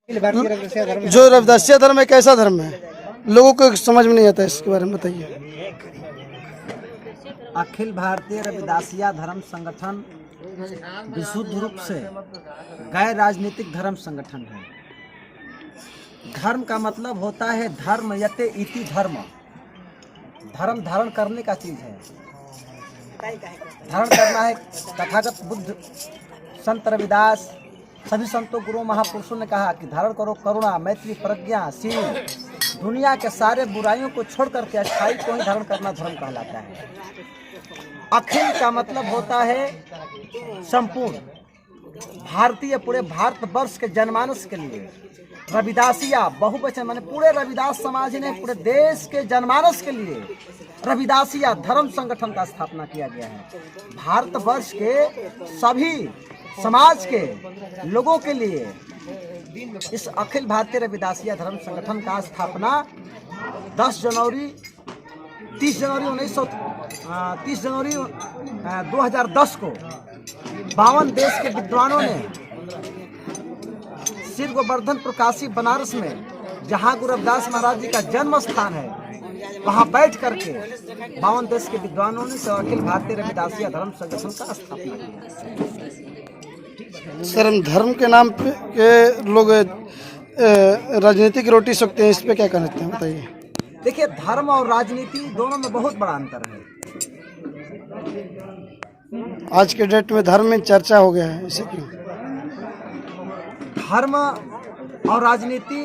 जो रविदासिया धर्म है कैसा धर्म है, लोगों को समझ में नहीं आता, इसके बारे में बताइए। अखिल भारतीय रविदासिया धर्म संगठन विशुद्ध रूप से गैर राजनीतिक धर्म संगठन है। धर्म का मतलब होता है धर्म यते इति धर्म। धर्म धारण करने का चीज है, धारण करना है। तथागत बुद्ध, संत रविदास, सभी संतों गुरु महापुरुषों ने कहा कि धारण करो करुणा, मैत्री, प्रज्ञा, शील। दुनिया के सारे बुराइयों को छोड़ करके अच्छाई को ही धारण करना धर्म कहलाता है। अखिल का मतलब होता है संपूर्ण। भारतीय पूरे भारतवर्ष के जनमानस के लिए रविदासिया बहुवचन माने पूरे रविदास समाज ने पूरे देश के जनमानस के लिए रविदासिया धर्म संगठन का स्थापना किया गया है। भारतवर्ष के सभी समाज के लोगों के लिए इस अखिल भारतीय रविदासिया धर्म संगठन का स्थापना 30 जनवरी 2010 को 52 देश के विद्वानों ने श्री गोवर्धनपुर काशी बनारस में, जहाँ गुरु रविदास महाराज जी का जन्म स्थान है, वहाँ बैठ करके 52 देश के विद्वानों ने अखिल भारतीय रविदासिया धर्म संगठन का स्थापना किया। सर, हम धर्म के नाम पे के लोग राजनीतिक रोटी सकते हैं, इस पे क्या कहना चाहते हैं, बताइए। देखिए, धर्म और राजनीति दोनों में बहुत बड़ा अंतर है। आज के डेट में धर्म में चर्चा हो गया है, इसे क्यों? धर्म और राजनीति,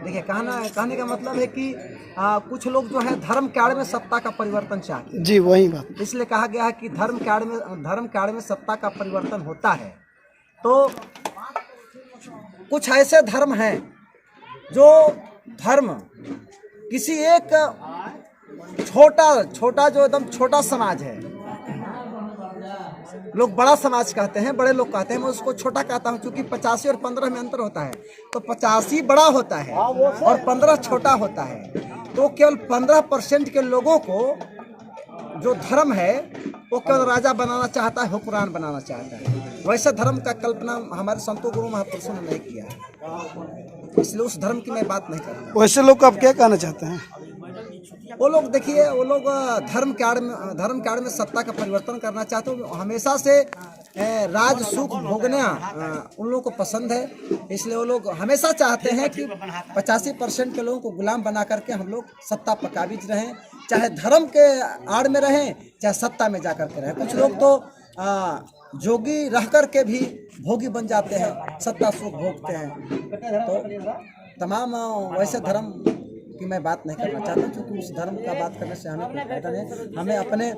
देखिए कहने का मतलब है कि कुछ लोग जो है धर्म के आड़ में सत्ता का परिवर्तन चाहते हैं। जी, वही बात। इसलिए कहा गया है कि धर्म के आड़ में सत्ता का परिवर्तन होता है। तो कुछ ऐसे धर्म हैं जो धर्म किसी एक छोटा जो एकदम छोटा समाज है, लोग बड़ा समाज कहते हैं, बड़े लोग कहते हैं, मैं उसको छोटा कहता हूं, क्योंकि 85 और 15 में अंतर होता है। तो 85 बड़ा होता है और 15 छोटा होता है। तो केवल 15% के लोगों को जो धर्म है वो केवल राजा बनाना चाहता है, हुक्मरान बनाना चाहता है। वैसे धर्म का कल्पना हमारे संतों गुरु महापुरुषों ने नहीं किया है, इसलिए उस धर्म की मैं बात नहीं कर रहा। वैसे लोग को आप क्या कहना चाहते हैं? वो लोग देखिए, वो लोग धर्म के आड़ में सत्ता का परिवर्तन करना चाहते हैं। हमेशा से राज सुख भोगना उन लोगों को पसंद है, इसलिए वो लोग हमेशा चाहते हैं कि 85% के लोगों को गुलाम बना करके हम लोग सत्ता पर काबिज रहें, चाहे धर्म के आड़ में रहें, चाहे सत्ता में जाकर के रहें। कुछ लोग तो जोगी रह कर के भी भोगी बन जाते हैं, सत्ता सुख भोगते हैं। तो तमाम वैसे धर्म कि मैं बात नहीं करना चाहता, क्योंकि उस धर्म का बात करने से हमें कोई फायदा नहीं। हमें अपने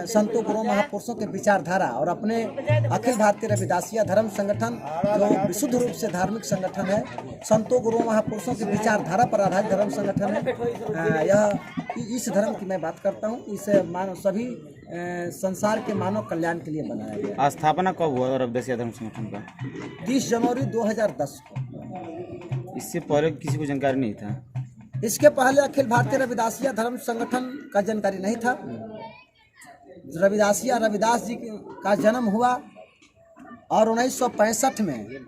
संतों गुरु महापुरुषों के विचारधारा और अपने अखिल भारतीय रविदासिया धर्म संगठन जो विशुद्ध रूप से धार्मिक संगठन है, संतों गुरु महापुरुषों की विचारधारा पर आधारित धर्म संगठन है। यह इस धर्म की मैं बात करता हूँ। इसे मानव सभी संसार के मानव कल्याण के लिए बनाया गया। स्थापना कब हुआ रविदासिया धर्म संगठन का? 30 जनवरी 2010 को। इससे पहले किसी को जानकारी नहीं था? इसके पहले अखिल भारतीय रविदासिया धर्म संगठन का जानकारी नहीं था। रविदास जी का जन्म हुआ और 1965 में।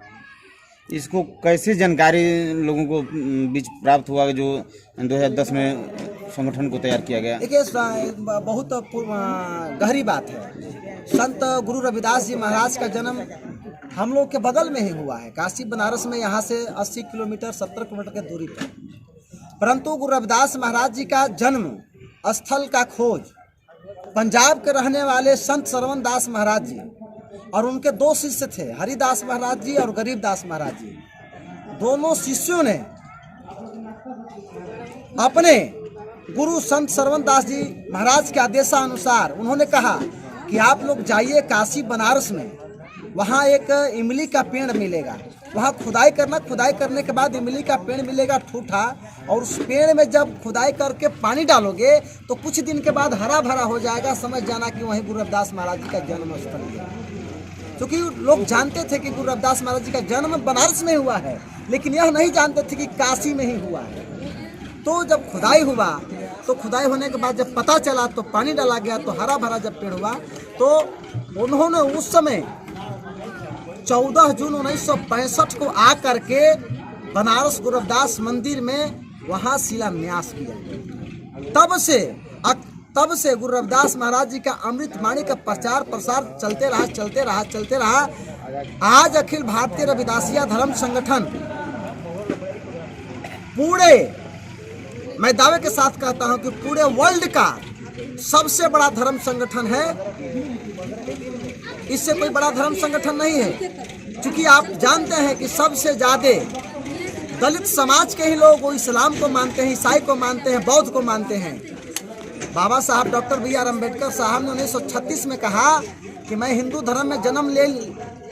इसको कैसे जानकारी लोगों को बीच प्राप्त हुआ जो 2010 में संगठन को तैयार किया गया? देखिए, बहुत गहरी बात है। संत गुरु रविदास जी महाराज का जन्म हम लोग के बगल में ही हुआ है, काशी बनारस में, यहाँ से 80 किलोमीटर 70 किलोमीटर की दूरी पर। परंतु गुरु रविदास महाराज जी का जन्म स्थल का खोज पंजाब के रहने वाले संत सरवण दास महाराज जी और उनके 2 शिष्य थे, हरिदास महाराज जी और गरीबदास महाराज जी। दोनों शिष्यों ने अपने गुरु संत सरवण दास जी महाराज के आदेशानुसार उन्होंने कहा कि आप लोग जाइए काशी बनारस में, वहाँ एक इमली का पेड़ मिलेगा, वहाँ खुदाई करना। खुदाई करने के बाद इमली का पेड़ मिलेगा ठूठा, और उस पेड़ में जब खुदाई करके पानी डालोगे तो कुछ दिन के बाद हरा भरा हो जाएगा। समझ जाना कि वहीं गुरु रविदास महाराज जी का जन्म स्थल है। क्योंकि लोग जानते थे कि गुरु रविदास महाराज जी का जन्म बनारस में हुआ है, लेकिन यह नहीं जानते थे कि काशी में ही हुआ है। तो जब खुदाई हुआ, तो खुदाई होने के बाद जब पता चला तो पानी डाला गया, तो हरा भरा जब पेड़ हुआ, तो उन्होंने उस समय 14 जून 1965 को आकर के बनारस गुरु रविदास मंदिर में वहाँ शिलान्यास किया। तब से गुरु रविदास महाराज जी का अमृत वाणी का प्रचार प्रसार चलते रहा। आज अखिल भारतीय रविदासिया धर्म संगठन पूरे, मैं दावे के साथ कहता हूं कि पूरे वर्ल्ड का सबसे बड़ा धर्म संगठन है। इससे कोई बड़ा धर्म संगठन नहीं है, क्योंकि आप जानते हैं कि सबसे ज्यादा दलित समाज के ही लोग वो इस्लाम को मानते हैं, ईसाई को मानते हैं, बौद्ध को मानते हैं। बाबा साहब डॉक्टर BR अम्बेडकर साहब ने 1936 में कहा कि मैं हिंदू धर्म में जन्म ले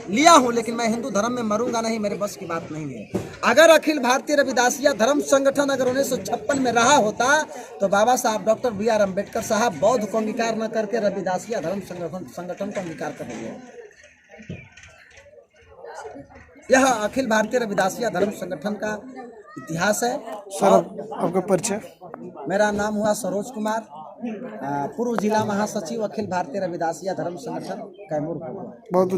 लिया हूं, लेकिन मैं हिंदू धर्म में मरूंगा नहीं, मेरे बस की बात नहीं है। अगर अखिल भारतीय रविदासिया धर्म संगठन अगर 1956 में रहा होता तो बाबा साहब डॉक्टर BR अम्बेडकर साहब बौद्ध को अंगीकार न करके रविदासिया धर्म संगठन को अंगीकार कर दिए। यह अखिल भारतीय रविदासिया धर्म संगठन का इतिहास है। सर आपका परिचय? मेरा नाम हुआ सरोज कुमार, पूर्व जिला महासचिव अखिल भारतीय रविदासिया धर्म संगठन कैमूर। बहुत